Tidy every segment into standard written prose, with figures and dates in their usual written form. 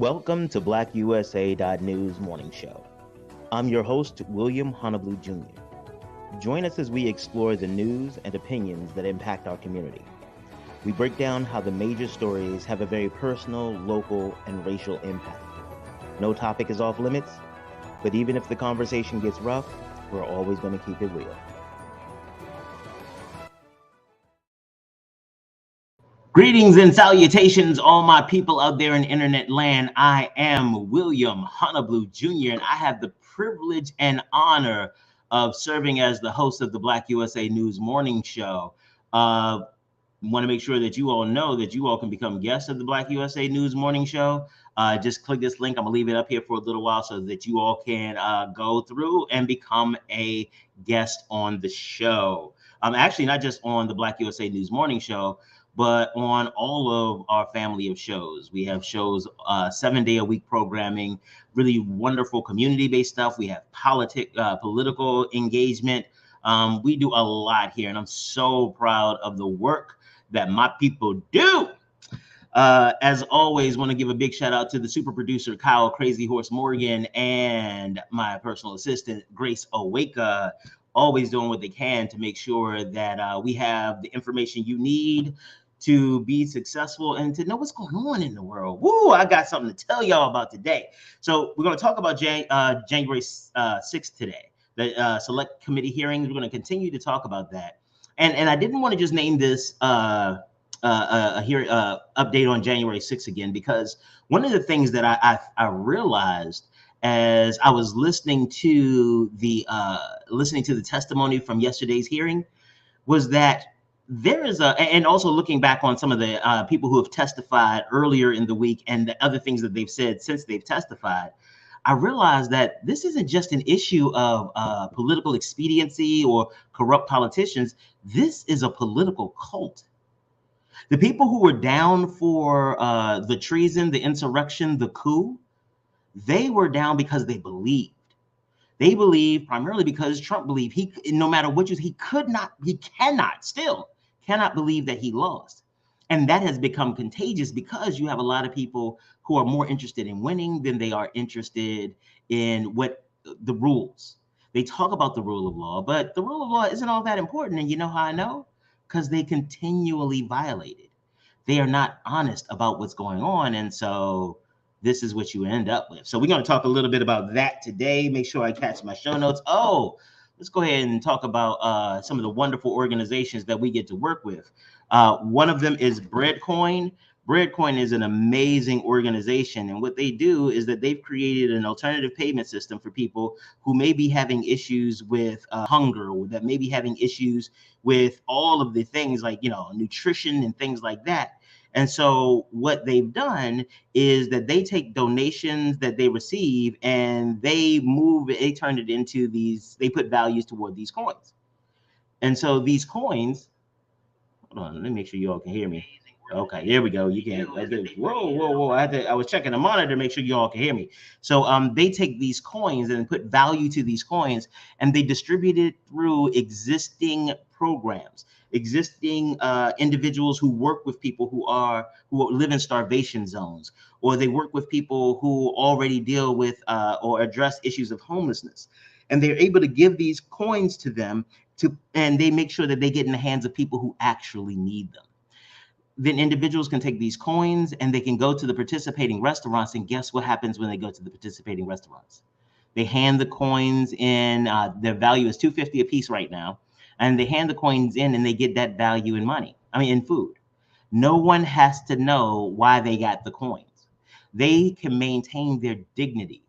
Welcome to BlackUSA.news morning show. I'm your host, William Honolulu Jr. Join us as we explore the news and opinions that impact our community. We break down how the major stories have a very personal, local, and racial impact. No topic is off limits, but even if the conversation gets rough, we're always going to keep it real. Greetings and salutations, all my people out there in internet land. I am William Honolulu Jr., and I have the privilege and honor of serving as the host of the Black USA News Morning Show. Want to make sure that you all know that you all can become guests of the Black USA News Morning Show. Just click this link. I'm going to leave it up here for a little while so that you all can go through and become a guest on the show. Actually, not just on the Black USA News Morning Show, but on all of our family of shows. We have shows, 7-day-a-week programming, really wonderful community-based stuff. We have political engagement. We do a lot here, and I'm so proud of the work that my people do. As always, want to give a big shout out to the super producer, Kyle Crazy Horse Morgan, and my personal assistant, Grace Oweka, always doing what they can to make sure that we have the information you need to be successful and to know what's going on in the world. Woo, I got something to tell y'all about today. So we're going to talk about January 6th today, the select committee hearings. We're going to continue to talk about that. And I didn't want to just name this update on January 6th again, because one of the things that I realized as I was listening to the testimony from yesterday's hearing was that there is and also looking back on some of the people who have testified earlier in the week and the other things that they've said since they've testified, I realized that this isn't just an issue of political expediency or corrupt politicians. This is a political cult. The people who were down for the treason, the insurrection, the coup, they were down because they believed. They believed primarily because Trump believed no matter which he cannot believe that he lost. And that has become contagious because you have a lot of people who are more interested in winning than they are interested in what the rules. They talk about the rule of law, but the rule of law isn't all that important. And you know how I know? Because they continually violate it. They are not honest about what's going on. And so this is what you end up with. So we're going to talk a little bit about that today. Make sure I catch my show notes. Oh, let's go ahead and talk about some of the wonderful organizations that we get to work with. One of them is Breadcoin. Breadcoin is an amazing organization. And what they do is that they've created an alternative payment system for people who may be having issues with hunger, or that may be having issues with all of the things like, nutrition and things like that. And so what they've done is that they take donations that they receive and they turn it into they put values toward these coins. And so these coins, hold on, let me make sure you all can hear me. Okay, there we go. You can. Whoa. I was checking the monitor to make sure you all can hear me. So they take these coins and put value to these coins, and they distribute it through existing programs, existing individuals who work with people who live in starvation zones, or they work with people who already deal with or address issues of homelessness. And they're able to give these coins to them and they make sure that they get in the hands of people who actually need them. Then individuals can take these coins and they can go to the participating restaurants, and guess what happens when they go to the participating restaurants? They hand the coins in, their value is $2.50 a piece right now, and they hand the coins in and they get that value in food. No one has to know why they got the coins. They can maintain their dignity.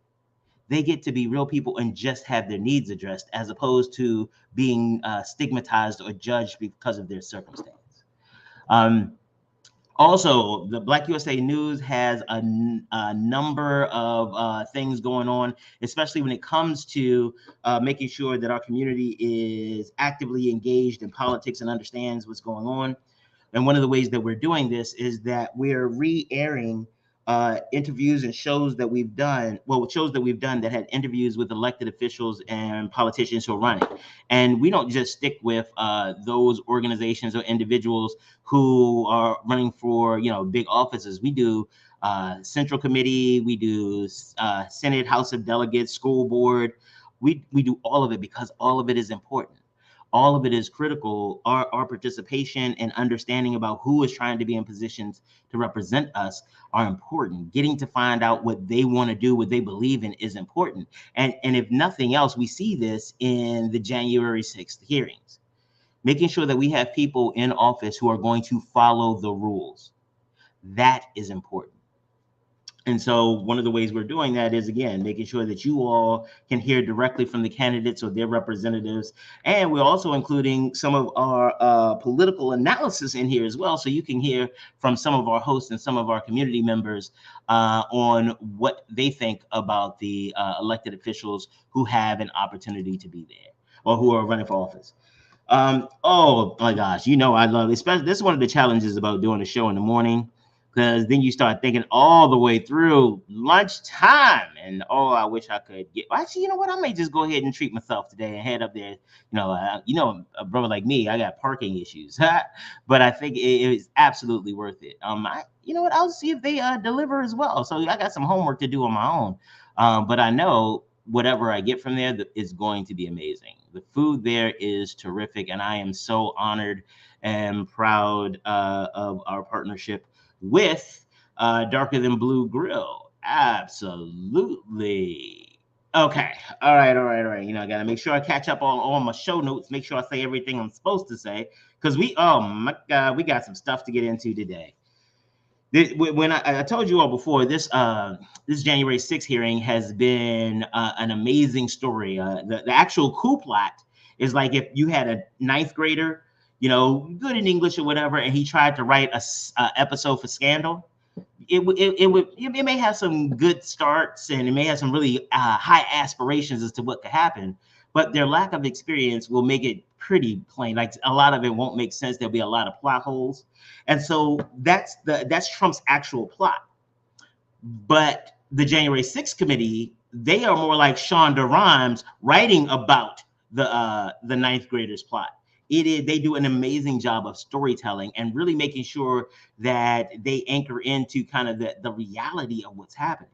They get to be real people and just have their needs addressed, as opposed to being stigmatized or judged because of their circumstance. Also, the Black USA News has a number of things going on, especially when it comes to making sure that our community is actively engaged in politics and understands what's going on. And one of the ways that we're doing this is that we're re-airing interviews and shows that we've done that had interviews with elected officials and politicians who are running. And we don't just stick with those organizations or individuals who are running for big offices. We do Central Committee, we do Senate, House of Delegates, School Board. We do all of it because all of it is important. All of it is critical. Our participation and understanding about who is trying to be in positions to represent us are important. Getting to find out what they want to do, what they believe in, is important. And if nothing else, we see this in the January 6th hearings. Making sure that we have people in office who are going to follow the rules. That is important. And so one of the ways we're doing that is, again, making sure that you all can hear directly from the candidates or their representatives. And we're also including some of our political analysis in here as well. So you can hear from some of our hosts and some of our community members on what they think about the elected officials who have an opportunity to be there or who are running for office. Oh my gosh, I love it. Especially, this is one of the challenges about doing a show in the morning, because then you start thinking all the way through lunchtime, and I wish I could get. Actually, you know what? I may just go ahead and treat myself today and head up there. A brother like me, I got parking issues, but I think it is absolutely worth it. You know what? I'll see if they deliver as well. So I got some homework to do on my own, but I know whatever I get from there is going to be amazing. The food there is terrific, and I am so honored and proud of our partnership with Darker Than Blue Grill. Absolutely. Okay. All right. I got to make sure I catch up on all my show notes, make sure I say everything I'm supposed to say, because oh my God, we got some stuff to get into today. When I told you all before, this January 6th hearing has been an amazing story. The actual coup plot is like if you had a ninth grader, good in English or whatever, and he tried to write a episode for Scandal. It may have some good starts and it may have some really high aspirations as to what could happen, but their lack of experience will make it pretty plain. Like, a lot of it won't make sense. There'll be a lot of plot holes. And so that's Trump's actual plot. But the January 6th committee, they are more like Shonda Rhimes writing about the ninth graders plot. They do an amazing job of storytelling and really making sure that they anchor into kind of the reality of what's happening.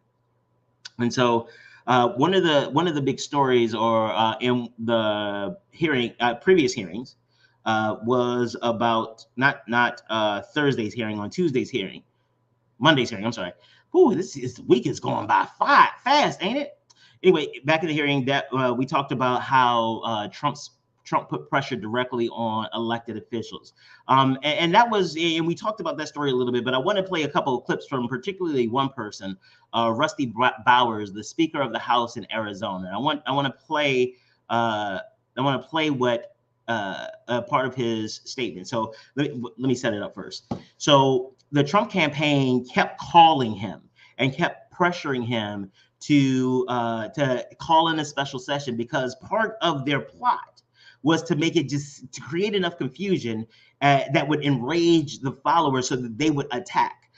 And so one of the big stories, or in the previous hearings, was about not Thursday's hearing, on Tuesday's hearing, Monday's hearing. I'm sorry. Ooh, this week is going by fast, ain't it? Anyway, back in the hearing, that we talked about how Trump put pressure directly on elected officials. And that was, and we talked about that story a little bit, but I want to play a couple of clips from particularly one person, Rusty Bowers, the Speaker of the House in Arizona. I want to play what a part of his statement. So let me set it up first. So the Trump campaign kept calling him and kept pressuring him to call in a special session, because part of their plot was to make it to create enough confusion that would enrage the followers so that they would attack.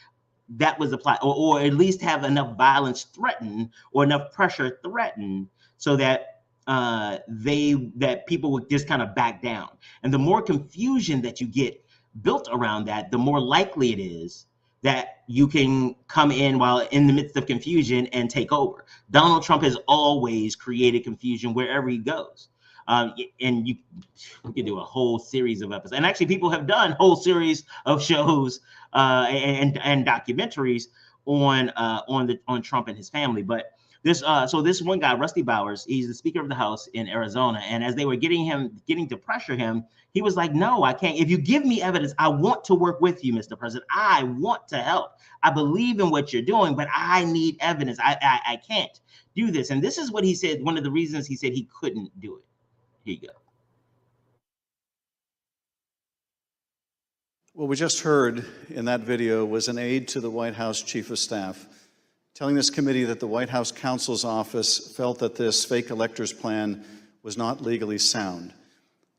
That was the plot, or at least have enough violence threatened or enough pressure threatened so that that people would just kind of back down. And the more confusion that you get built around that, the more likely it is that you can come in while in the midst of confusion and take over. Donald Trump has always created confusion wherever he goes. And we could do a whole series of episodes. And actually, people have done whole series of shows and documentaries on Trump and his family. But this one guy, Rusty Bowers, he's the Speaker of the House in Arizona. And as they were getting to pressure him, he was like, "No, I can't. If you give me evidence, I want to work with you, Mr. President. I want to help. I believe in what you're doing, but I need evidence. I can't do this." And this is what he said. One of the reasons he said he couldn't do it. Here you go. What we just heard in that video was an aide to the White House Chief of Staff telling this committee that the White House counsel's office felt that this fake electors plan was not legally sound.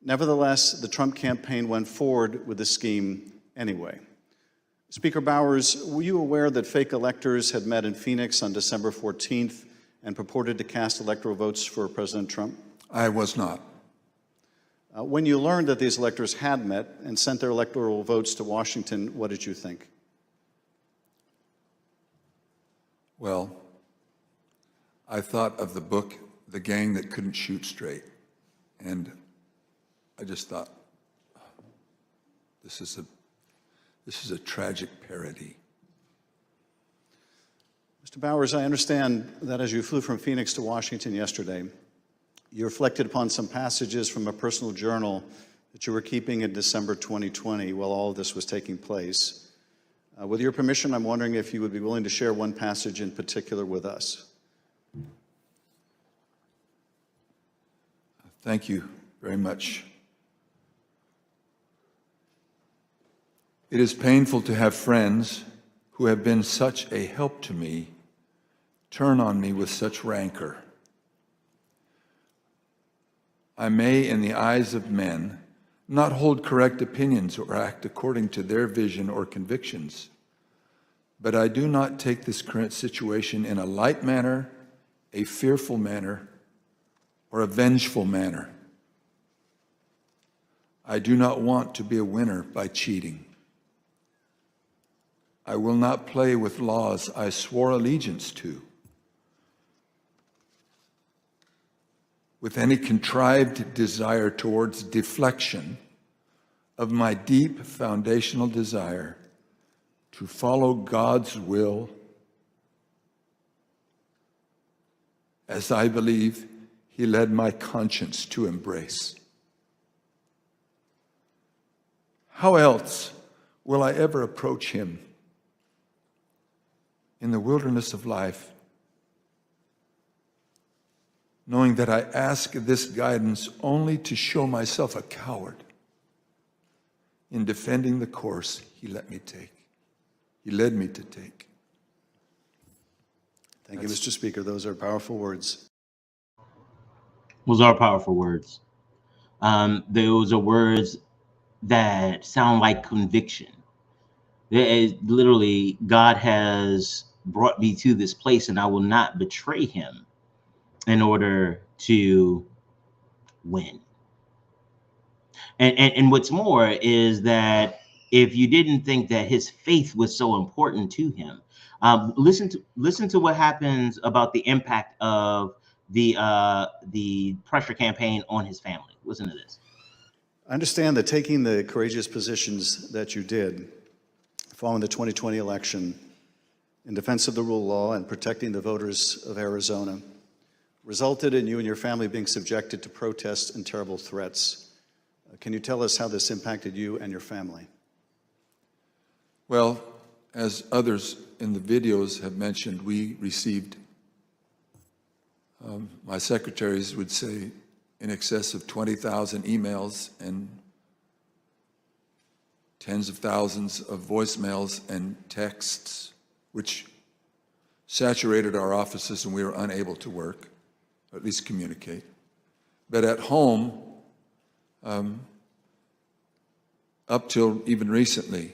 Nevertheless, the Trump campaign went forward with the scheme anyway. Speaker Bowers, were you aware that fake electors had met in Phoenix on December 14th and purported to cast electoral votes for President Trump? I was not. When you learned that these electors had met and sent their electoral votes to Washington, what did you think? Well, I thought of the book, The Gang That Couldn't Shoot Straight, and I just thought, this is a tragic parody. Mr. Bowers, I understand that as you flew from Phoenix to Washington yesterday, you reflected upon some passages from a personal journal that you were keeping in December 2020 while all of this was taking place. With your permission, I'm wondering if you would be willing to share one passage in particular with us. Thank you very much. It is painful to have friends who have been such a help to me turn on me with such rancor. I may, in the eyes of men, not hold correct opinions or act according to their vision or convictions, but I do not take this current situation in a light manner, a fearful manner, or a vengeful manner. I do not want to be a winner by cheating. I will not play with laws I swore allegiance to, with any contrived desire towards deflection of my deep foundational desire to follow God's will as I believe He led my conscience to embrace. How else will I ever approach Him in the wilderness of life, knowing that I ask this guidance only to show myself a coward in defending the course He let me take. He led me to take. Thank you, Mr. Speaker. Those are powerful words. Those are powerful words. Those are words that sound like conviction. There is literally, God has brought me to this place and I will not betray Him in order to win. And what's more is that if you didn't think that his faith was so important to him, listen to what happens about the impact of the pressure campaign on his family. Listen to this. I understand that taking the courageous positions that you did following the 2020 election in defense of the rule of law and protecting the voters of Arizona resulted in you and your family being subjected to protests and terrible threats. Can you tell us how this impacted you and your family? Well, as others in the videos have mentioned, we received, my secretaries would say, in excess of 20,000 emails and tens of thousands of voicemails and texts, which saturated our offices and we were unable to work, or at least communicate. But at home, up till even recently,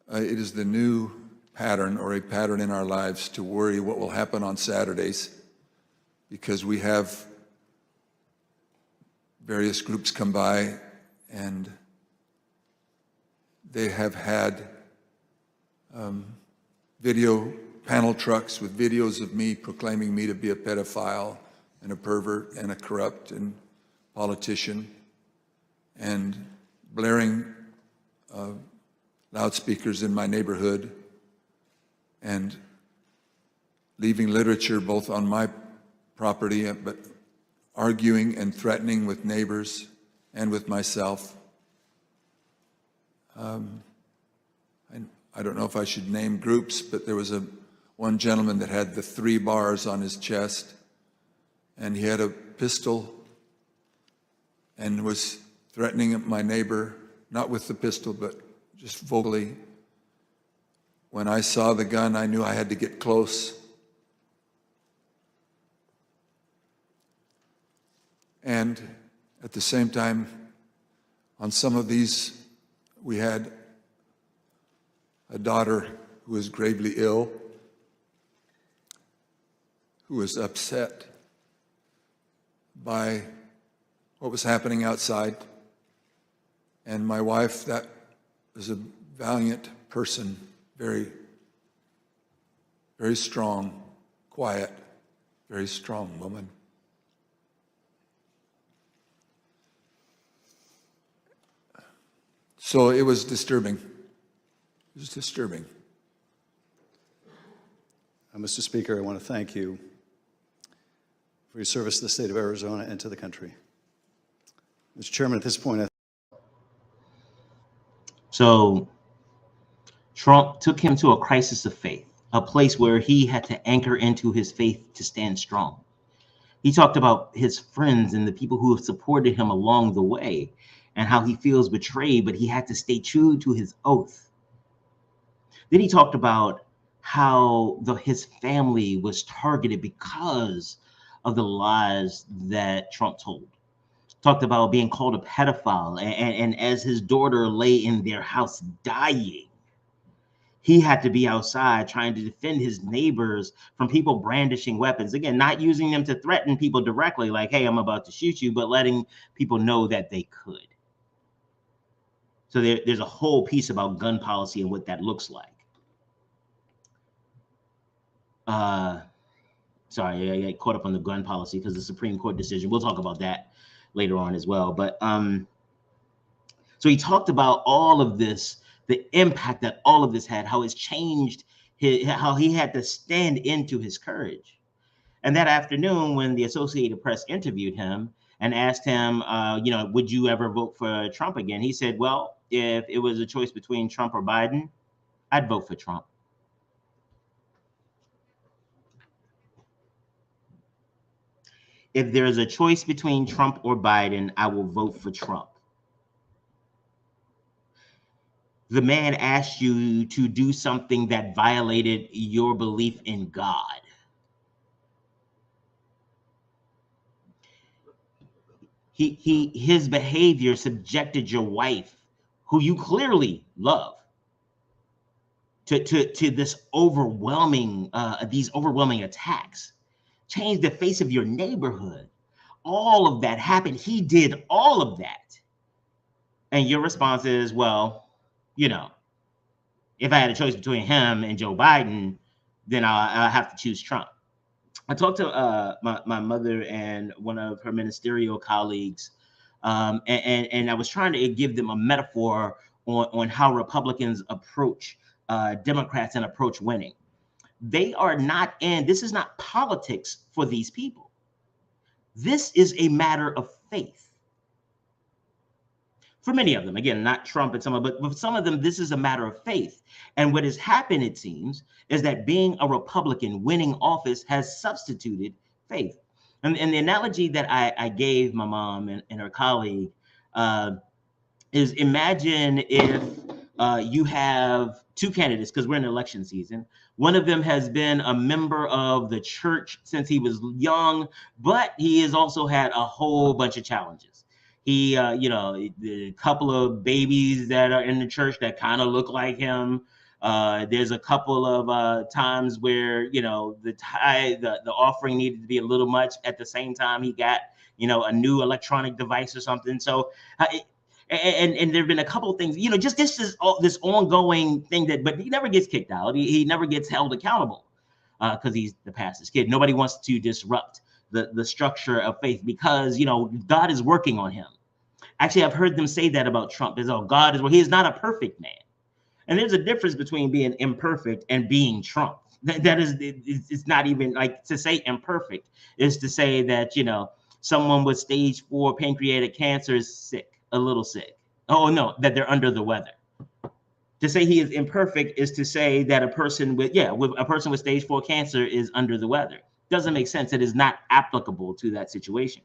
it is the new pattern or a pattern in our lives to worry what will happen on Saturdays, because we have various groups come by and they have had video panel trucks with videos of me proclaiming me to be a pedophile and a pervert and a corrupt and politician, and blaring loudspeakers in my neighborhood and leaving literature both on my property, but arguing and threatening with neighbors and with myself. I don't know if I should name groups, but there was one gentleman that had the 3 bars on his chest, and he had a pistol and was threatening my neighbor, not with the pistol, but just vocally. When I saw the gun, I knew I had to get close. And at the same time, on some of these, we had a daughter who was gravely ill, who was upset by what was happening outside. And my wife, that was a valiant person, very very strong, quiet, very strong woman. So it was disturbing. It was disturbing. Mr. Speaker, I want to thank you for your service to the state of Arizona and to the country. Mr. Chairman, at this point, So Trump took him to a crisis of faith, a place where he had to anchor into his faith to stand strong. He talked about his friends and the people who have supported him along the way and how he feels betrayed, but he had to stay true to his oath. Then he talked about how his family was targeted because of the lies that Trump told. Talked about being called a pedophile, and as his daughter lay in their house dying, he had to be outside trying to defend his neighbors from people brandishing weapons. Again, not using them to threaten people directly, like, hey, I'm about to shoot you, but letting people know that they could. So there's a whole piece about gun policy and what that looks like. Sorry, I got caught up on the gun policy because the Supreme Court decision. We'll talk about that later on as well. But so he talked about all of this, the impact that all of this had, how it's changed how he had to stand into his courage. And that afternoon, when the Associated Press interviewed him and asked him, would you ever vote for Trump again? He said, well, if it was a choice between Trump or Biden, I'd vote for Trump. If there is a choice between Trump or Biden, I will vote for Trump. The man asked you to do something that violated your belief in God. His behavior subjected your wife, who you clearly love, to this these overwhelming attacks. Changed the face of your neighborhood. All of that happened. He did all of that. And your response is, well, if I had a choice between him and Joe Biden, then I'll have to choose Trump. I talked to my mother and one of her ministerial colleagues, and I was trying to give them a metaphor on how Republicans approach Democrats and approach winning. They are not this is not politics for these people. This is a matter of faith. For many of them, again, not Trump and some of, but with some of them, this is a matter of faith. And what has happened, it seems, is that being a Republican, winning office has substituted faith. And the analogy that I gave my mom and her colleague is, imagine if you have two candidates, because we're in election season. One of them has been a member of the church since he was young, but he has also had a whole bunch of challenges. He, a couple of babies that are in the church that kind of look like him. There's a couple of times where, the tithe, the offering needed to be a little much. At the same time, he got, a new electronic device or something. So, and there've been a couple of things, just this ongoing thing but he never gets kicked out. He never gets held accountable because he's the pastor's kid. Nobody wants to disrupt the structure of faith because, God is working on him. Actually, I've heard them say that about Trump. He is not a perfect man. And there's a difference between being imperfect and being Trump. It's not even like, to say imperfect is to say that, someone with stage 4 pancreatic cancer is sick, a little sick. Oh no, that they're under the weather. To say he is imperfect is to say that a person with stage 4 cancer is under the weather. Doesn't make sense. It is not applicable to that situation.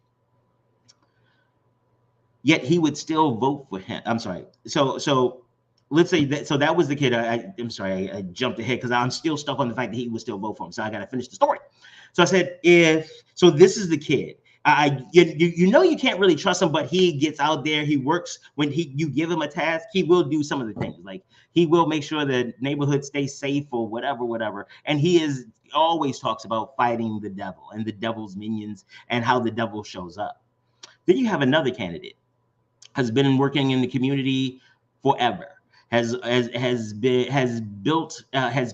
Yet he would still vote for him. I'm sorry. So let's say that. So that was the kid. I'm sorry. I jumped ahead because I'm still stuck on the fact that he would still vote for him. So I got to finish the story. So I said, this is the kid. You can't really trust him, but he gets out there. He works. When you give him a task, he will do some of the things. Like, he will make sure the neighborhood stays safe or whatever. And he always talks about fighting the devil and the devil's minions and how the devil shows up. Then you have another candidate, has been working in the community forever, has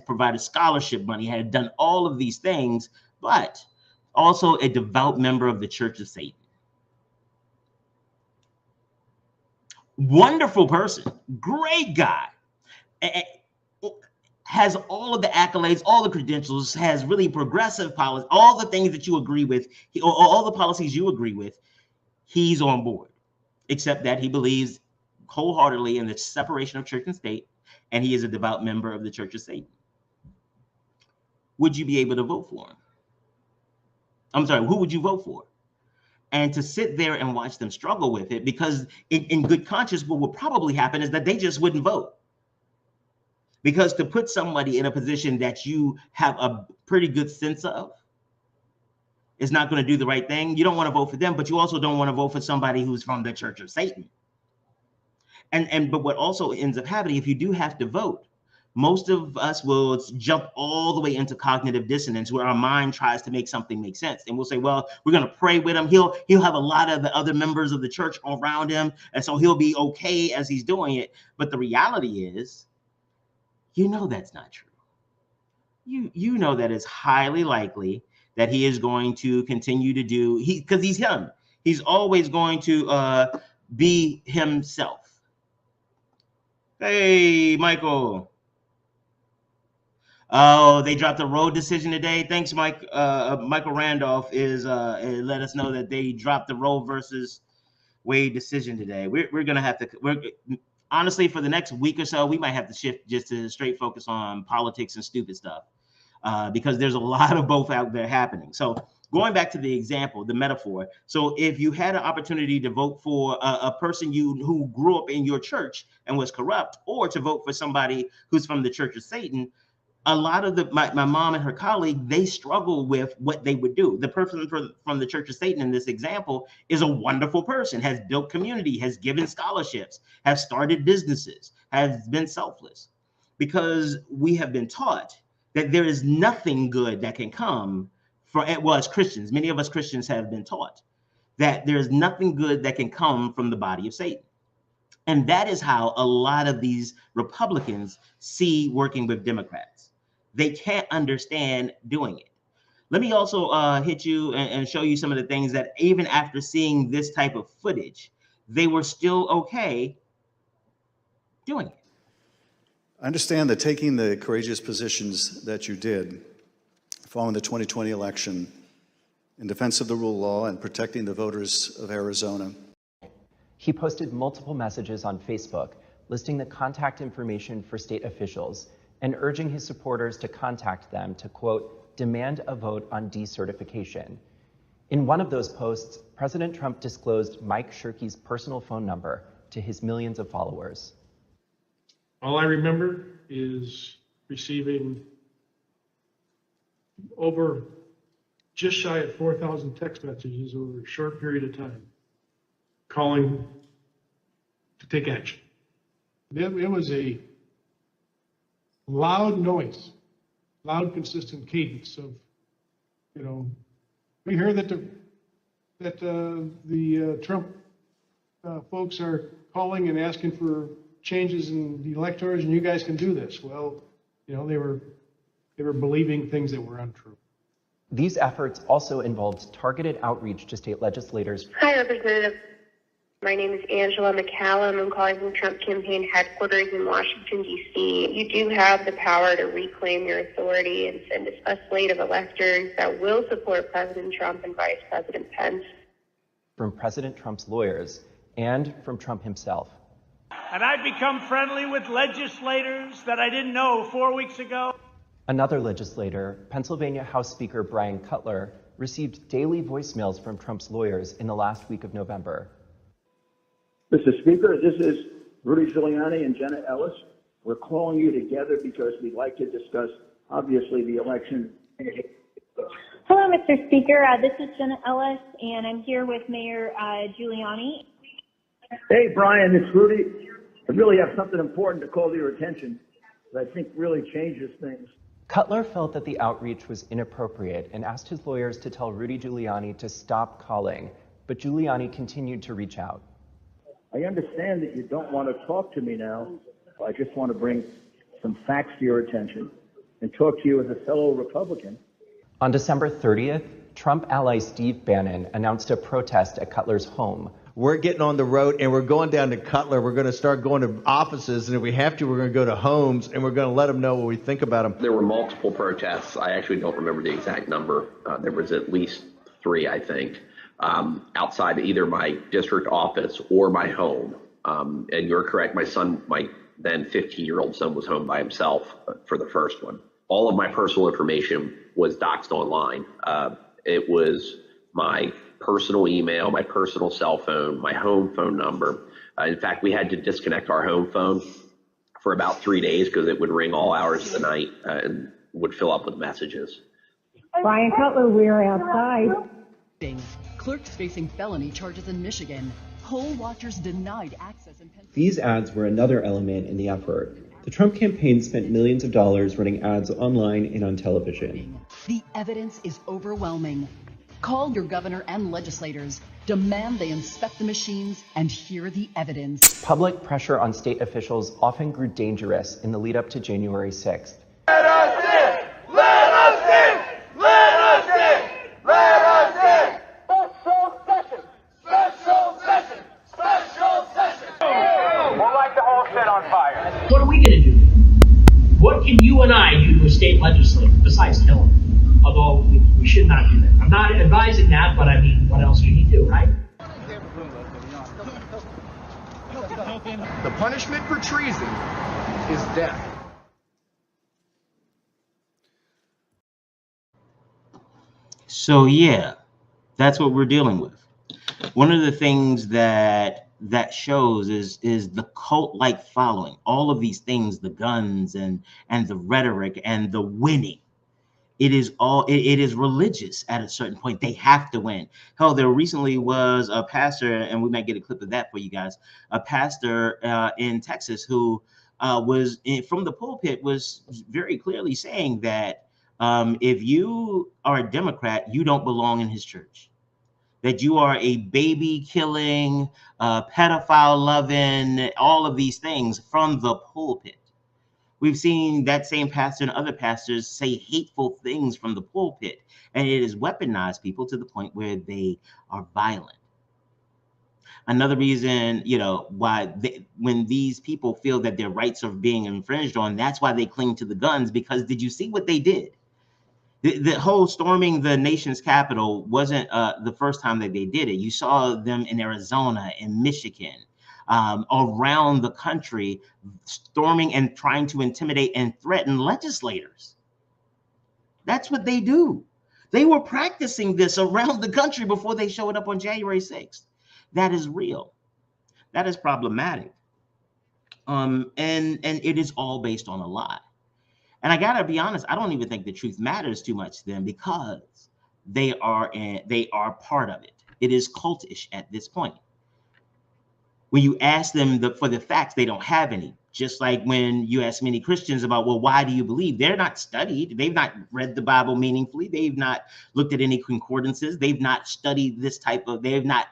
provided scholarship money, has done all of these things, but also a devout member of the Church of Satan. Wonderful person, great guy, has all of the accolades, all the credentials, has really progressive policy, all the things that you agree with, all the policies you agree with, he's on board, except that he believes wholeheartedly in the separation of church and state, and he is a devout member of the Church of Satan. Would you be able to vote for him? I'm sorry, who would you vote for? And to sit there and watch them struggle with it, because in good conscience, what would probably happen is that they just wouldn't vote. Because to put somebody in a position that you have a pretty good sense of is not going to do the right thing, you don't want to vote for them, but you also don't want to vote for somebody who's from the Church of Satan. But what also ends up happening, if you do have to vote, most of us will jump all the way into cognitive dissonance, where our mind tries to make something make sense. And we'll say, well, we're going to pray with him. He'll have a lot of the other members of the church around him, and so he'll be okay as he's doing it. But the reality is, you know that's not true. You know that it's highly likely that he is going to continue to do, because he's him. He's always going to be himself. Hey, Michael. Oh, they dropped a road decision today. Thanks, Mike. Michael Randolph is let us know that they dropped the Roe versus Wade decision today. We're gonna have to. Honestly, for the next week or so, we might have to shift just to straight focus on politics and stupid stuff, because there's a lot of both out there happening. So going back to the example, the metaphor. So if you had an opportunity to vote for a person who grew up in your church and was corrupt, or to vote for somebody who's from the Church of Satan, a lot of my mom and her colleague, they struggle with what they would do. The person from the Church of Satan in this example is a wonderful person, has built community, has given scholarships, has started businesses, has been selfless, because we have been taught that there is nothing good that can come as Christians. Many of us Christians have been taught that there's nothing good that can come from the body of Satan. And that is how a lot of these Republicans see working with Democrats. They can't understand doing it. Let me also hit you and show you some of the things that even after seeing this type of footage, they were still okay doing it. I understand that taking the courageous positions that you did following the 2020 election in defense of the rule of law and protecting the voters of Arizona. He posted multiple messages on Facebook listing the contact information for state officials and urging his supporters to contact them to, quote, demand a vote on decertification. In one of those posts, President Trump disclosed Mike Shirkey's personal phone number to his millions of followers. All I remember is receiving over just shy of 4,000 text messages over a short period of time, calling to take action. It was a loud noise, loud, consistent cadence of, we hear that the Trump folks are calling and asking for changes in the electors, and you guys can do this. Well, they were believing things that were untrue. These efforts also involved targeted outreach to state legislators. Hi, Representative. My name is Angela McCallum. I'm calling from Trump campaign headquarters in Washington, D.C. You do have the power to reclaim your authority and send a slate of electors that will support President Trump and Vice President Pence. From President Trump's lawyers and from Trump himself. And I've become friendly with legislators that I didn't know 4 weeks ago. Another legislator, Pennsylvania House Speaker Brian Cutler, received daily voicemails from Trump's lawyers in the last week of November. Mr. Speaker, this is Rudy Giuliani and Jenna Ellis. We're calling you together because we'd like to discuss, obviously, the election. Hello, Mr. Speaker. This is Jenna Ellis, and I'm here with Mayor Giuliani. Hey, Brian, it's Rudy. I really have something important to call to your attention that I think really changes things. Cutler felt that the outreach was inappropriate and asked his lawyers to tell Rudy Giuliani to stop calling, but Giuliani continued to reach out. I understand that you don't want to talk to me now, I just want to bring some facts to your attention and talk to you as a fellow Republican. On December 30th, Trump ally Steve Bannon announced a protest at Cutler's home. We're getting on the road and we're going down to Cutler. We're going to start going to offices, and if we have to, we're going to go to homes and we're going to let them know what we think about them. There were multiple protests. I actually don't remember the exact number. There was at least 3, I think, outside either my district office or my home. And you're correct, my son, my then 15-year-old son, was home by himself for the first one. All of my personal information was doxed online. It was my personal email, my personal cell phone, my home phone number. In fact, we had to disconnect our home phone for about 3 days because it would ring all hours of the night and would fill up with messages. Brian Cutler, we're outside. Clerks facing felony charges in Michigan. Poll watchers denied access in Pennsylvania. These ads were another element in the effort. The Trump campaign spent millions of dollars running ads online and on television. The evidence is overwhelming. Call your governor and legislators. Demand they inspect the machines and hear the evidence. Public pressure on state officials often grew dangerous in the lead up to January 6th. Let us in! Let us in! Let us in! Let us in! Special session! Special session! Special session! We'll light the whole shit on fire. What are we going to do? What can you and I do to a state legislator besides kill him? Although we should not do that. I'm not advising that, but I mean, what else can you do, right? The punishment for treason is death. So yeah, that's what we're dealing with. One of the things that shows is the cult-like following. All of these things, the guns and the rhetoric and the winning. It is religious at a certain point. They have to win. Hell, there recently was a pastor, and we might get a clip of that for you guys, a pastor in Texas who was from the pulpit was very clearly saying that if you are a Democrat, you don't belong in his church. That you are a baby killing, pedophile loving, all of these things from the pulpit. We've seen that same pastor and other pastors say hateful things from the pulpit, and it has weaponized people to the point where they are violent. Another reason, why when these people feel that their rights are being infringed on, that's why they cling to the guns, because did you see what they did? The whole storming the nation's capital wasn't the first time that they did it. You saw them in Arizona, in Michigan, around the country, storming and trying to intimidate and threaten legislators. That's what they do. They were practicing this around the country before they showed up on January 6th. That is real. That is problematic. And it is all based on a lie. And I gotta be honest, I don't even think the truth matters too much to them, because they are part of it. It is cultish at this point. When you ask them for the facts, they don't have any. Just like when you ask many Christians about, well, why do you believe? They're not studied. They've not read the Bible meaningfully. They've not looked at any concordances. They've not studied this type of, they're not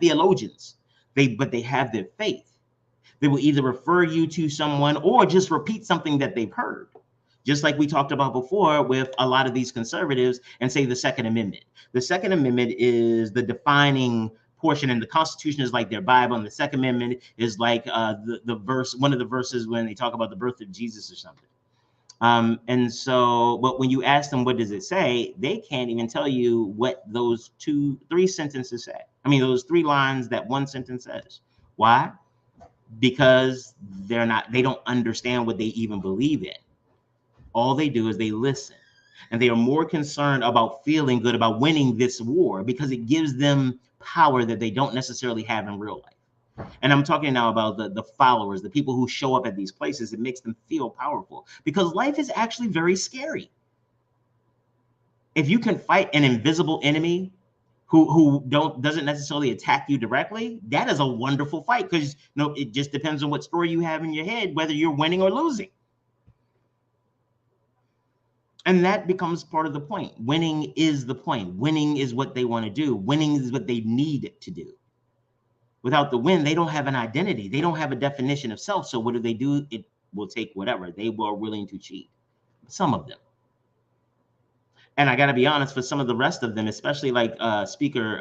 theologians. But they have their faith. They will either refer you to someone or just repeat something that they've heard. Just like we talked about before with a lot of these conservatives and say the Second Amendment. The Second Amendment is the defining portion, and the Constitution is like their Bible, and the Second Amendment is like the verse, one of the verses when they talk about the birth of Jesus or something. And so, but when you ask them what does it say, they can't even tell you what those 3 sentences say. I mean, those 3 lines that one sentence says. Why? Because they don't understand what they even believe in. All they do is they listen, and they are more concerned about feeling good about winning this war because it gives them power that they don't necessarily have in real life. And I'm talking now about the followers, the people who show up at these places. It makes them feel powerful because life is actually very scary. If you can fight an invisible enemy who doesn't necessarily attack you directly, that is a wonderful fight, because it just depends on what story you have in your head, whether you're winning or losing. And that becomes part of the point. Winning is the point. Winning is what they want to do. Winning is what they need to do. Without the when, they don't have an identity. They don't have a definition of self. So what do? It will take whatever. They were willing to cheat. Some of them. And I got to be honest, for some of the rest of them, especially like Speaker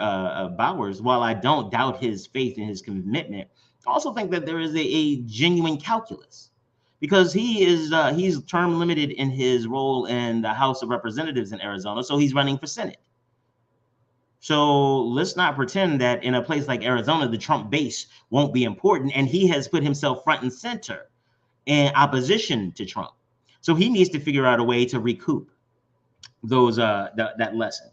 Bowers, while I don't doubt his faith and his commitment, I also think that there is a genuine calculus, because he's term limited in his role in the House of Representatives in Arizona, so he's running for Senate. So let's not pretend that in a place like Arizona, the Trump base won't be important, and he has put himself front and center in opposition to Trump. So he needs to figure out a way to recoup those that lesson.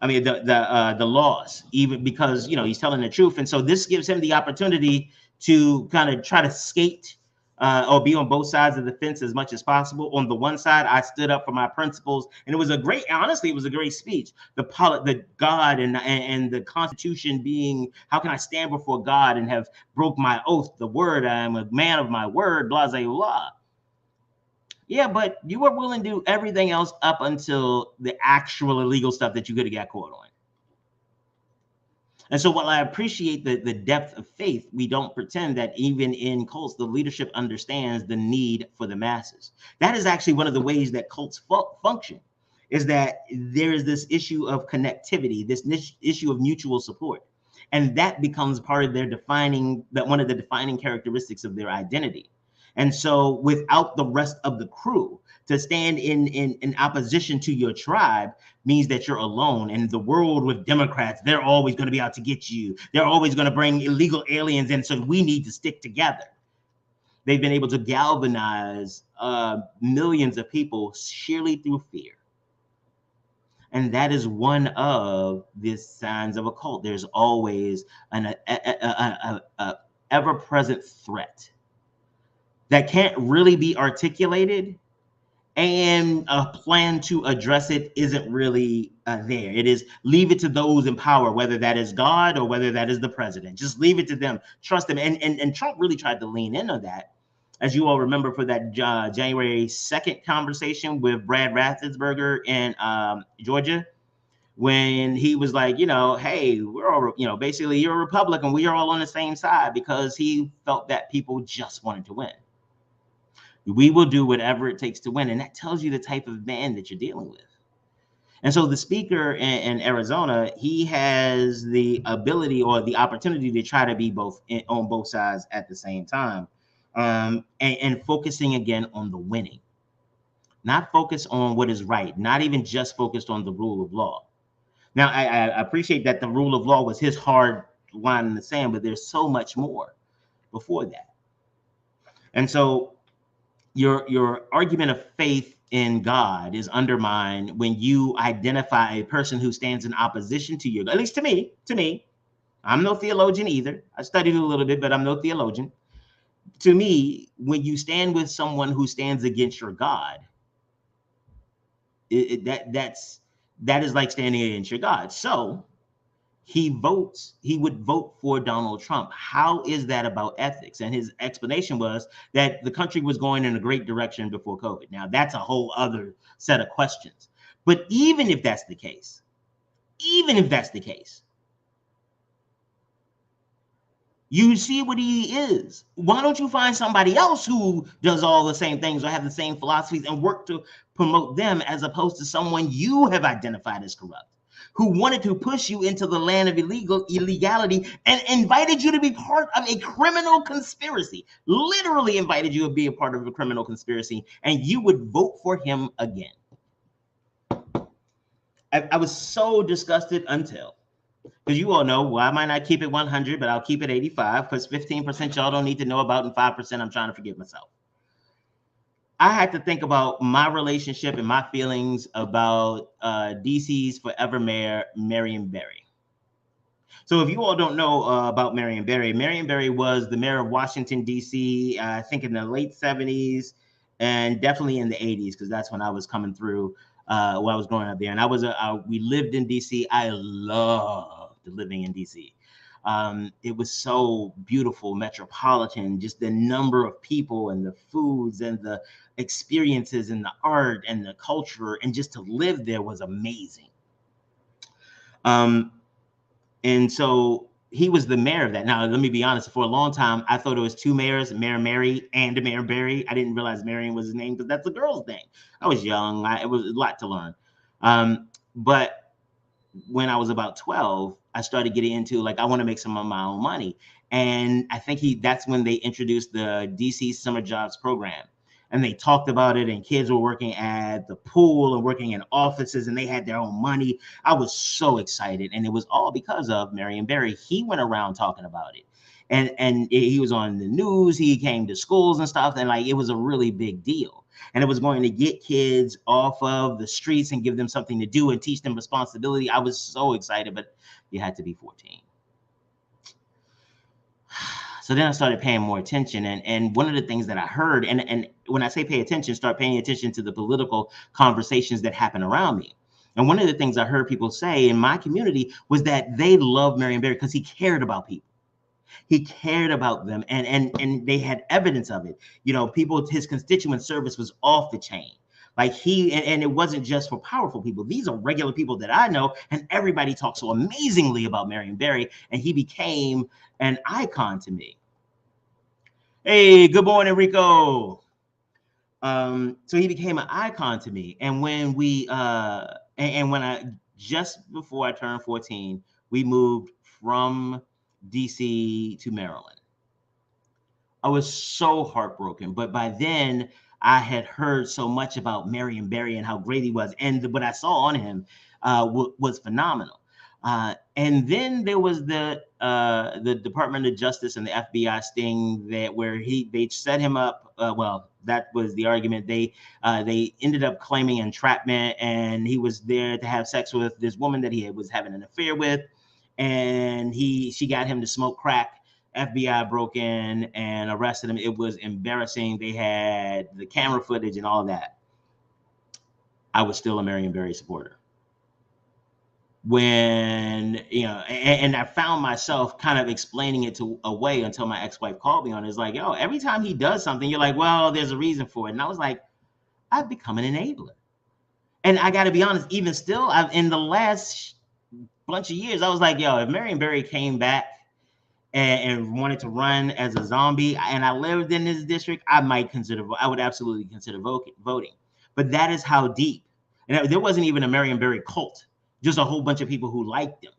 I mean the loss, even because he's telling the truth, and so this gives him the opportunity to kind of try to skate or be on both sides of the fence as much as possible. On the one side, I stood up for my principles, and it was a great speech. The God and the Constitution being, how can I stand before God and have broke my oath, the word, I am a man of my word, blah, blah, blah. Yeah, but you were willing to do everything else up until the actual illegal stuff that you could have got caught on. And so while I appreciate the depth of faith, we don't pretend that even in cults, the leadership understands the need for the masses. That is actually one of the ways that cults function, is that there is this issue of connectivity, this issue of mutual support. And that becomes part of one of the defining characteristics of their identity. And so without the rest of the crew, to stand in opposition to your tribe means that you're alone. And the world with Democrats, they're always going to be out to get you. They're always going to bring illegal aliens in, so we need to stick together. They've been able to galvanize millions of people sheerly through fear. And that is one of the signs of a cult. There's always an ever-present threat that can't really be articulated, and a plan to address it isn't really there. It is leave it to those in power, whether that is God or whether that is the president. Just leave it to them. Trust them. And Trump really tried to lean into that, as you all remember, for that January 2nd conversation with Brad Raffensperger in Georgia, when he was like, hey, we're all, basically you're a Republican. We are all on the same side, because he felt that people just wanted to win. We will do whatever it takes to win. And that tells you the type of man that you're dealing with. And so the speaker in Arizona, he has the ability or the opportunity to try to be on both sides at the same time, and focusing again on the winning, not focus on what is right, not even just focused on the rule of law. Now, I appreciate that the rule of law was his hard line in the sand, but there's so much more before that. And so your argument of faith in God is undermined when you identify a person who stands in opposition to you. At least to me, I'm no theologian either. I studied a little bit, but I'm no theologian. To me, when you stand with someone who stands against your God, that is like standing against your God. So he would vote for Donald Trump. How is that about ethics? And his explanation was that the country was going in a great direction before COVID. Now, that's a whole other set of questions. But even if that's the case, you see what he is. Why don't you find somebody else who does all the same things or have the same philosophies and work to promote them, as opposed to someone you have identified as corrupt, who wanted to push you into the land of illegality and invited you to be part of a criminal conspiracy, literally invited you to be a part of a criminal conspiracy, and you would vote for him again. I was so disgusted until, because you all know, well, I might not keep it 100, but I'll keep it 85, because 15% y'all don't need to know about, and 5% I'm trying to forgive myself. I had to think about my relationship and my feelings about DC's forever mayor, Marion Barry. So if you all don't know about Marion Barry was the mayor of Washington, D.C., I think in the late 70s and definitely in the 80s, because that's when I was coming through while I was growing up there. And we lived in D.C. I loved living in D.C. It was so beautiful, metropolitan, just the number of people and the foods and the experiences and the art and the culture, and just to live there was amazing. And so he was the mayor of that. Now, let me be honest. For a long time, I thought it was two mayors, Mayor Mary and Mayor Barry. I didn't realize Marion was his name because that's a girl's name. I was young. It was a lot to learn. But when I was about 12, I started getting into like, I want to make some of my own money. And I think that's when they introduced the DC Summer Jobs Program. And they talked about it, and kids were working at the pool and working in offices, and they had their own money. I was so excited, and it was all because of Marion Barry. He went around talking about it, and he was on the news. He came to schools and stuff, and like it was a really big deal. And it was going to get kids off of the streets and give them something to do and teach them responsibility. I was so excited, but you had to be 14. So then I started paying more attention. And one of the things that I heard, and when I say pay attention, start paying attention to the political conversations that happen around me. And one of the things I heard people say in my community was that they loved Marion Barry because he cared about people. He cared about them, and they had evidence of it. You know, people, his constituent service was off the chain. Like and it wasn't just for powerful people. These are regular people that I know, and everybody talks so amazingly about Marion Barry, and he became an icon to me. Hey, good morning, Rico. So he became an icon to me. And when just before I turned 14, we moved from DC to Maryland. I was so heartbroken, but by then I had heard so much about Marion Barry and how great he was, and what I saw on him was phenomenal. And then there was the Department of Justice and the FBI sting where they set him up. Well, that was the argument. They ended up claiming entrapment, and he was there to have sex with this woman that he was having an affair with, and she got him to smoke crack. FBI broke in and arrested him. It was embarrassing. They had the camera footage and all that. I was still a Marion Barry supporter. When, you know, and I found myself kind of explaining it away until my ex-wife called me on it. It's like, yo, every time he does something, you're like, well, there's a reason for it. And I was like, I've become an enabler. And I got to be honest, even still, in the last bunch of years, I was like, yo, if Marion Barry came back and wanted to run as a zombie, and I lived in this district, I would absolutely consider voting. But that is how deep. And there wasn't even a Marion Barry cult, just a whole bunch of people who liked him.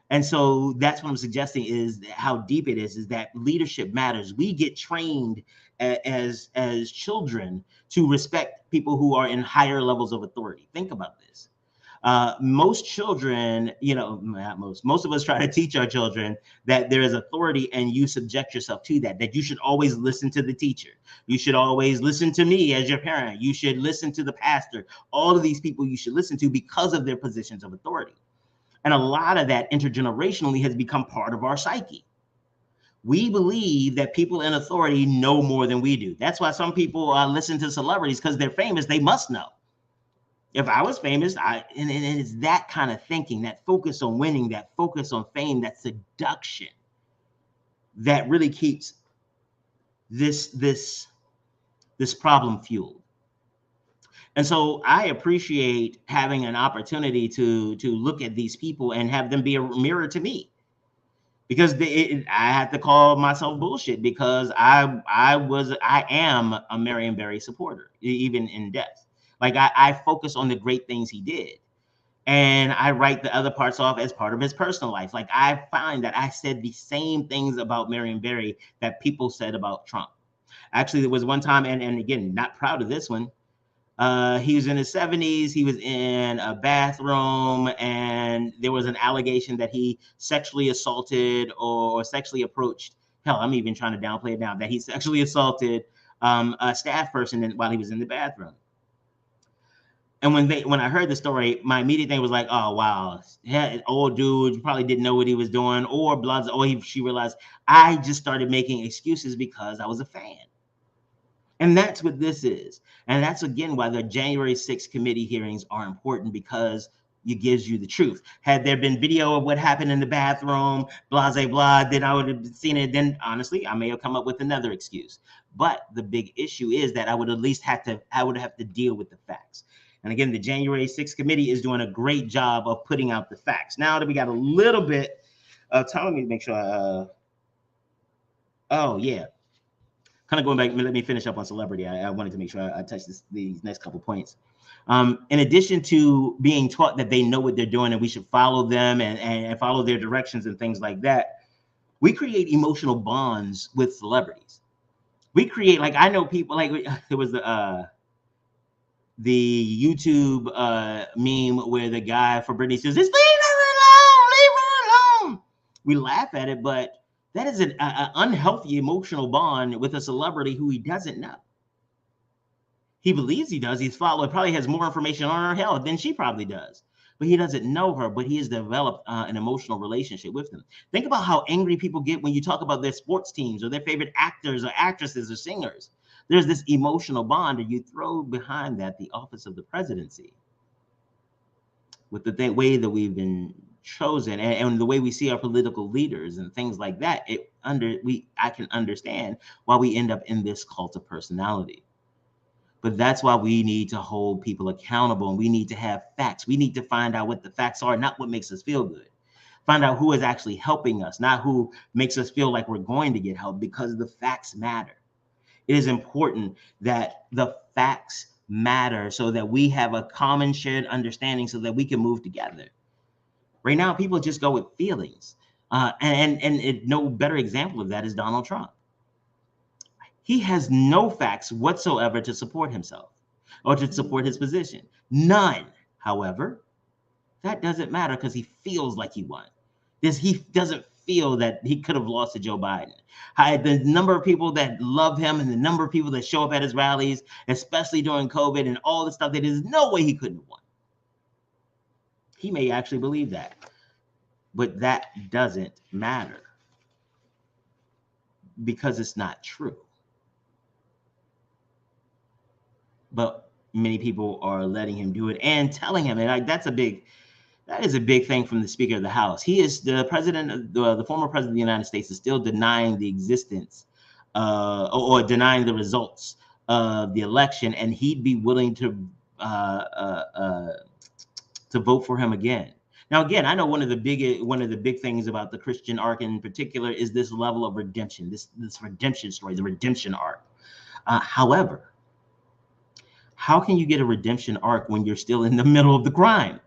And so that's what I'm suggesting is how deep it is that leadership matters. We get trained as children to respect people who are in higher levels of authority. Think about this. Most children, you know, not most of us try to teach our children that there is authority and you subject yourself to that you should always listen to the teacher. You should always listen to me as your parent. You should listen to the pastor. All of these people you should listen to because of their positions of authority. And a lot of that intergenerationally has become part of our psyche. We believe that people in authority know more than we do. That's why some people listen to celebrities because they're famous. They must know. If I was famous, and it's that kind of thinking, that focus on winning, that focus on fame, that seduction that really keeps this problem fueled. And so I appreciate having an opportunity to look at these people and have them be a mirror to me, because I had to call myself bullshit because I am a Marion Barry supporter, even in death. Like I focus on the great things he did, and I write the other parts off as part of his personal life. Like I find that I said the same things about Marion Barry that people said about Trump. Actually, there was one time, and again, not proud of this one. He was in his 70s. He was in a bathroom, and there was an allegation that he sexually assaulted or sexually approached. Hell, I'm even trying to downplay it now. That he sexually assaulted a staff person while he was in the bathroom. And when I heard the story, my immediate thing was like, oh, wow, yeah, old dude probably didn't know what he was doing, or blah, she realized. I just started making excuses because I was a fan. And that's what this is. And that's, again, why the January 6th committee hearings are important, because it gives you the truth. Had there been video of what happened in the bathroom, blah, blah, blah, then I would have seen it. Then, honestly, I may have come up with another excuse. But the big issue is that I would have to deal with the facts. And again, the January 6th committee is doing a great job of putting out the facts. Now that we got a little bit Telling me to make sure oh yeah, kind of going back, let me finish up on celebrity. I wanted to make sure I touch these next couple points. In addition to being taught that they know what they're doing and we should follow them and follow their directions and things like that, we create emotional bonds with celebrities. We create, like, I know people, like, there was the YouTube meme where the guy for Britney says, "Just leave her alone, leave her alone." We laugh at it, but that is an unhealthy emotional bond with a celebrity who he doesn't know. He believes he does. He's followed, probably has more information on her health than she probably does. But he doesn't know her, but he has developed an emotional relationship with them. Think about how angry people get when you talk about their sports teams or their favorite actors or actresses or singers. There's this emotional bond, and you throw behind that the office of the presidency. With the way that we've been chosen and the way we see our political leaders and things like that, I can understand why we end up in this cult of personality. But that's why we need to hold people accountable, and we need to have facts. We need to find out what the facts are, not what makes us feel good. Find out who is actually helping us, not who makes us feel like we're going to get help, because the facts matter. It is important that the facts matter so that we have a common shared understanding so that we can move together. Right now, people just go with feelings. No better example of that is Donald Trump. He has no facts whatsoever to support himself or to support his position. None. However, that doesn't matter because he feels like he won. He doesn't feel that he could have lost to Joe Biden. The number of people that love him and the number of people that show up at his rallies, especially during COVID and all the stuff, that there's no way he couldn't have won. He may actually believe that, but that doesn't matter because it's not true. But many people are letting him do it and telling him, and like that is a big thing from the Speaker of the House. He is the president, the former president of the United States is still denying the existence or denying the results of the election, and he'd be willing to vote for him again. Now, again, I know one of the big things about the Christian arc in particular is this level of redemption, this redemption story, the redemption arc. However, how can you get a redemption arc when you're still in the middle of the crime?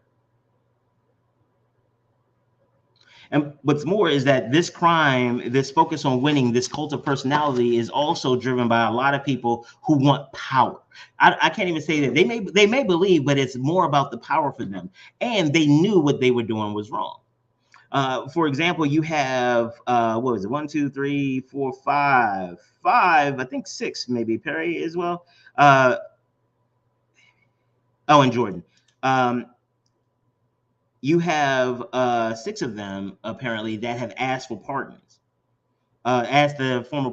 And what's more is that this crime, this focus on winning, this cult of personality is also driven by a lot of people who want power. I can't even say that they may believe, but it's more about the power for them. And they knew what they were doing was wrong. For example, you have, what was it? 1, 2, 3, 4, 5, I think 6, maybe Perry as well. And Jordan. You have 6 of them apparently that have asked for pardons, asked the former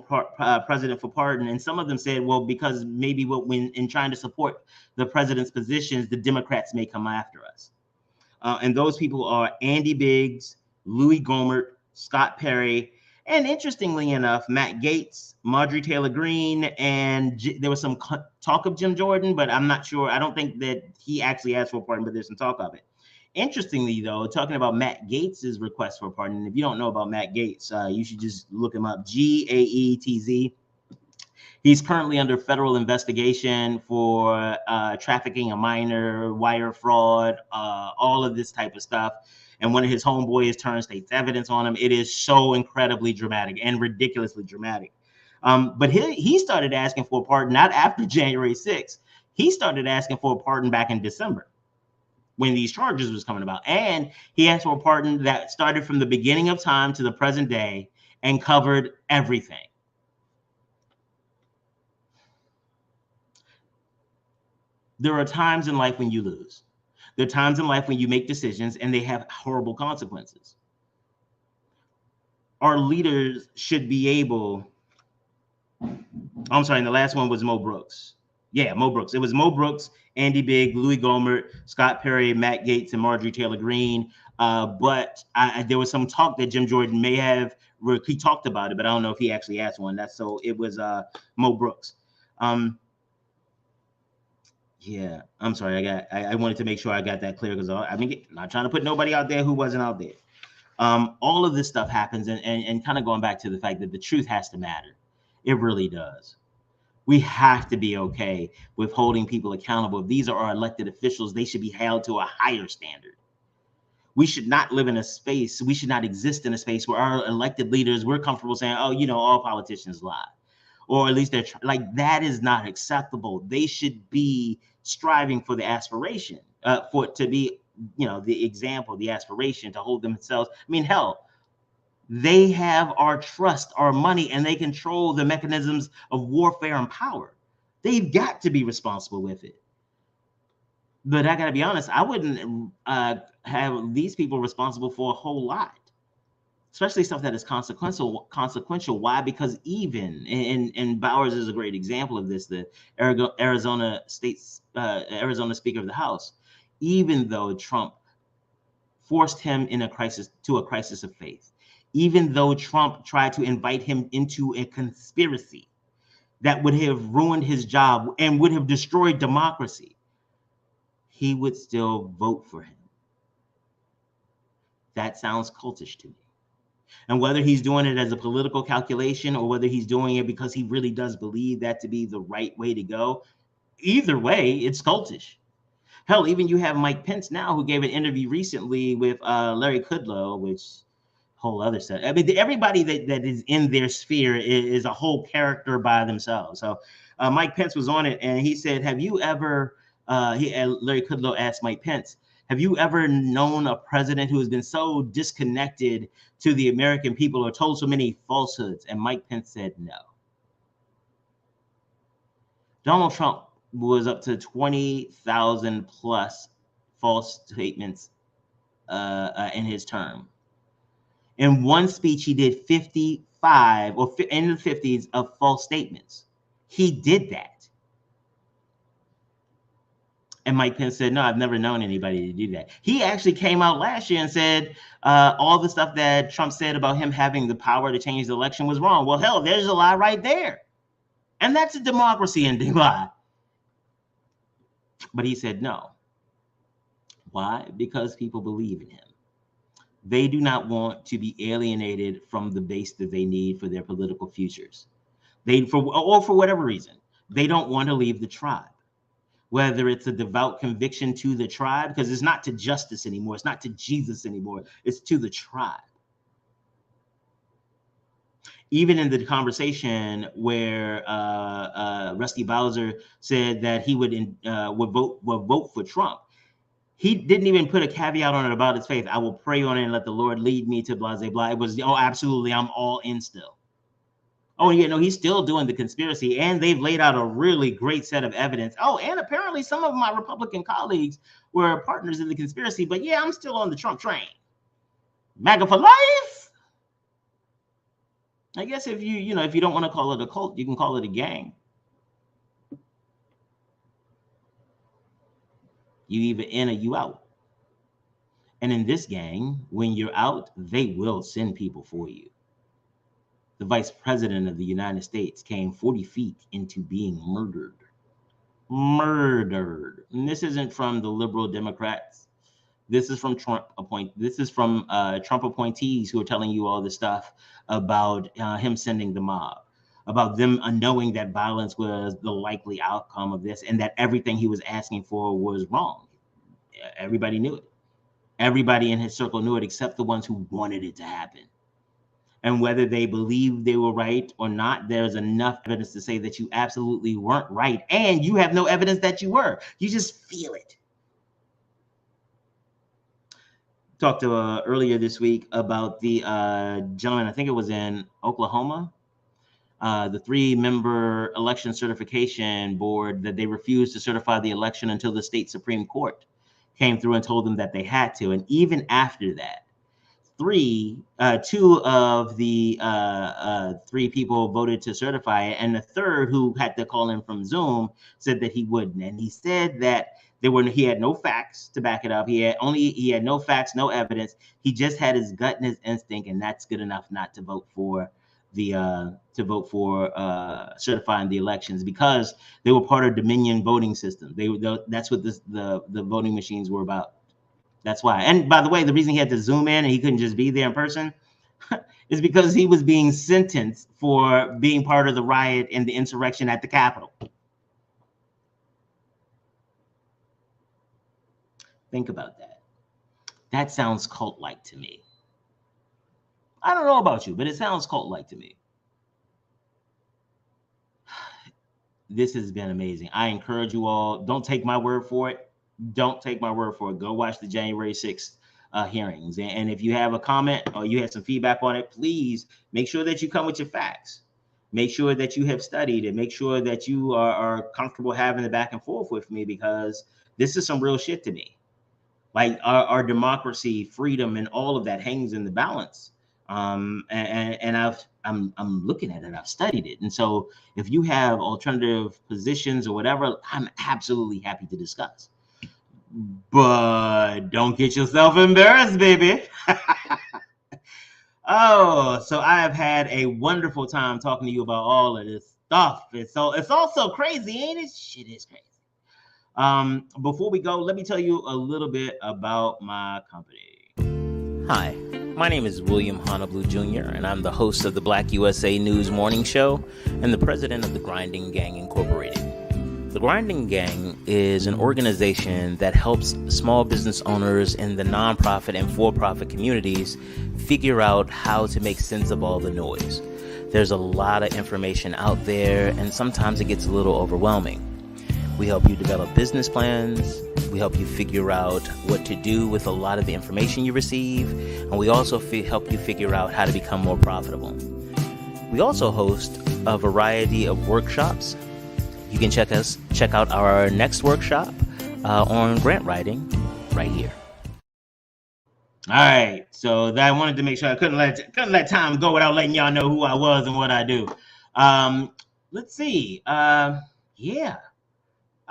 president for pardon, and some of them said, well, because maybe when in trying to support the president's positions, the Democrats may come after us. And those people are Andy Biggs, Louis Gohmert, Scott Perry, and interestingly enough, Matt Gaetz, Marjorie Taylor Greene, and there was some talk of Jim Jordan, but I'm not sure. I don't think that he actually asked for a pardon, but there's some talk of it. Interestingly, though, talking about Matt Gaetz's request for a pardon, and if you don't know about Matt Gaetz, you should just look him up, Gaetz. He's currently under federal investigation for trafficking a minor, wire fraud, all of this type of stuff. And one of his homeboys turned state's evidence on him. It is so incredibly dramatic and ridiculously dramatic. But he started asking for a pardon not after January 6th. He started asking for a pardon back in December when these charges was coming about. And he asked for a pardon that started from the beginning of time to the present day and covered everything. There are times in life when you lose. There are times in life when you make decisions and they have horrible consequences. Our leaders should be able, I'm sorry, and the last one was Mo Brooks. Yeah, Mo Brooks. It was Mo Brooks, Andy Biggs, Louis Gohmert, Scott Perry, Matt Gaetz, and Marjorie Taylor Greene. But there was some talk that Jim Jordan may have, he talked about it, but I don't know if he actually asked one. So it was Mo Brooks. Yeah, I'm sorry. I wanted to make sure I got that clear because I'm not trying to put nobody out there who wasn't out there. All of this stuff happens, and kind of going back to the fact that the truth has to matter. It really does. We have to be okay with holding people accountable. If these are our elected officials, they should be held to a higher standard. We should not live in a space, we should not exist in a space where our elected leaders, we're comfortable saying, oh, you know, all politicians lie. Or at least they're like, that is not acceptable. They should be striving for the aspiration, for it to be, you know, the example, the aspiration to hold themselves. I mean, hell, they have our trust, our money, and they control the mechanisms of warfare and power. They've got to be responsible with it. But I gotta be honest, I wouldn't have these people responsible for a whole lot, especially stuff that is consequential. Why? Because even and Bowers is a great example of this. The Arizona Speaker of the House, even though Trump forced him in a crisis of faith, even though Trump tried to invite him into a conspiracy that would have ruined his job and would have destroyed democracy, he would still vote for him. That sounds cultish to me. And whether he's doing it as a political calculation or whether he's doing it because he really does believe that to be the right way to go, either way, it's cultish. Hell, even you have Mike Pence now, who gave an interview recently with Larry Kudlow, which whole other set. I mean, everybody that is in their sphere is a whole character by themselves. So Mike Pence was on it, and he said, have you ever, Larry Kudlow asked Mike Pence, have you ever known a president who has been so disconnected to the American people or told so many falsehoods? And Mike Pence said no. Donald Trump was up to 20,000 plus false statements in his term. In one speech, he did 55 or in the 50s of false statements. He did that. And Mike Pence said, no, I've never known anybody to do that. He actually came out last year and said all the stuff that Trump said about him having the power to change the election was wrong. Well, hell, there's a lie right there. And that's a democracy ending lie. But he said no. Why? Because people believe in him. They do not want to be alienated from the base that they need for their political futures. For whatever reason, they don't want to leave the tribe. Whether it's a devout conviction to the tribe, because it's not to justice anymore, it's not to Jesus anymore, it's to the tribe. Even in the conversation where Rusty Bowser said that he would vote for Trump, he didn't even put a caveat on it about his faith. I will pray on it and let the Lord lead me to blah, blah, blah. It was, oh, absolutely, I'm all in still. Oh, yeah, no, he's still doing the conspiracy, and they've laid out a really great set of evidence. Oh, and apparently some of my Republican colleagues were partners in the conspiracy, but yeah, I'm still on the Trump train. MAGA for life. I guess if you don't want to call it a cult, you can call it a gang. You either in or you out. And in this gang, when you're out, they will send people for you. The vice president of the United States came 40 feet into being murdered. Murdered. And this isn't from the liberal Democrats. This is from Trump appointees who are telling you all this stuff about him sending the mob, about them knowing that violence was the likely outcome of this and that everything he was asking for was wrong. Everybody knew it. Everybody in his circle knew it except the ones who wanted it to happen. And whether they believe they were right or not, there's enough evidence to say that you absolutely weren't right. And you have no evidence that you were. You just feel it. Talked earlier this week about the gentleman, I think it was in Oklahoma, the 3-member election certification board that they refused to certify the election until the state Supreme Court came through and told them that they had to. And even after that, two of the 3 people voted to certify it, and the third, who had to call in from Zoom, said that he wouldn't. And he said that he had no facts to back it up. He had no facts, no evidence. He just had his gut and his instinct, and that's good enough not to vote for certifying the elections, because they were part of Dominion voting system. That's what the voting machines were about. That's why. And by the way, the reason he had to zoom in and he couldn't just be there in person is because he was being sentenced for being part of the riot and the insurrection at the Capitol. Think about that. That sounds cult-like to me. I don't know about you, but it sounds cult-like to me. This has been amazing. I encourage you all, don't take my word for it. Don't take my word for it. Go watch the January 6th hearings. And if you have a comment or you have some feedback on it, please make sure that you come with your facts. Make sure that you have studied and make sure that you are comfortable having the back and forth with me, because this is some real shit to me. Like our democracy, freedom, and all of that hangs in the balance. And I'm looking at it. I've studied it. And so if you have alternative positions or whatever, I'm absolutely happy to discuss. But don't get yourself embarrassed, baby. Oh, so I have had a wonderful time talking to you about all of this stuff. It's all so crazy, ain't it? Shit is crazy. Before we go, let me tell you a little bit about my company. Hi, my name is William Honolulu Jr., and I'm the host of the BlackUSA.news morning show and the president of the Grinding Gang Incorporated. The Grinding Gang is an organization that helps small business owners in the nonprofit and for-profit communities figure out how to make sense of all the noise. There's a lot of information out there, and sometimes it gets a little overwhelming. We help you develop business plans. We help you figure out what to do with a lot of the information you receive. And we also help you figure out how to become more profitable. We also host a variety of workshops. You can check out our next workshop on grant writing right here. All right. So I wanted to make sure I couldn't let time go without letting y'all know who I was and what I do. Let's see. Yeah.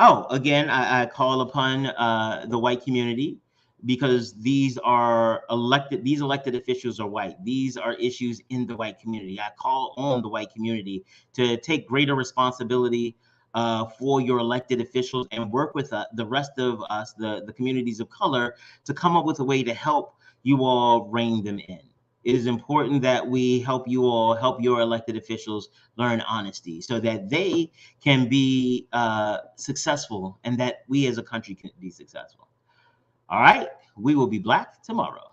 Oh, again, I call upon the white community, because these elected officials are white. These are issues in the white community. I call on the white community to take greater responsibility for your elected officials and work with the rest of us, the communities of color, to come up with a way to help you all rein them in. It is important that we help your elected officials learn honesty so that they can be successful and that we as a country can be successful. All right, we will be black tomorrow.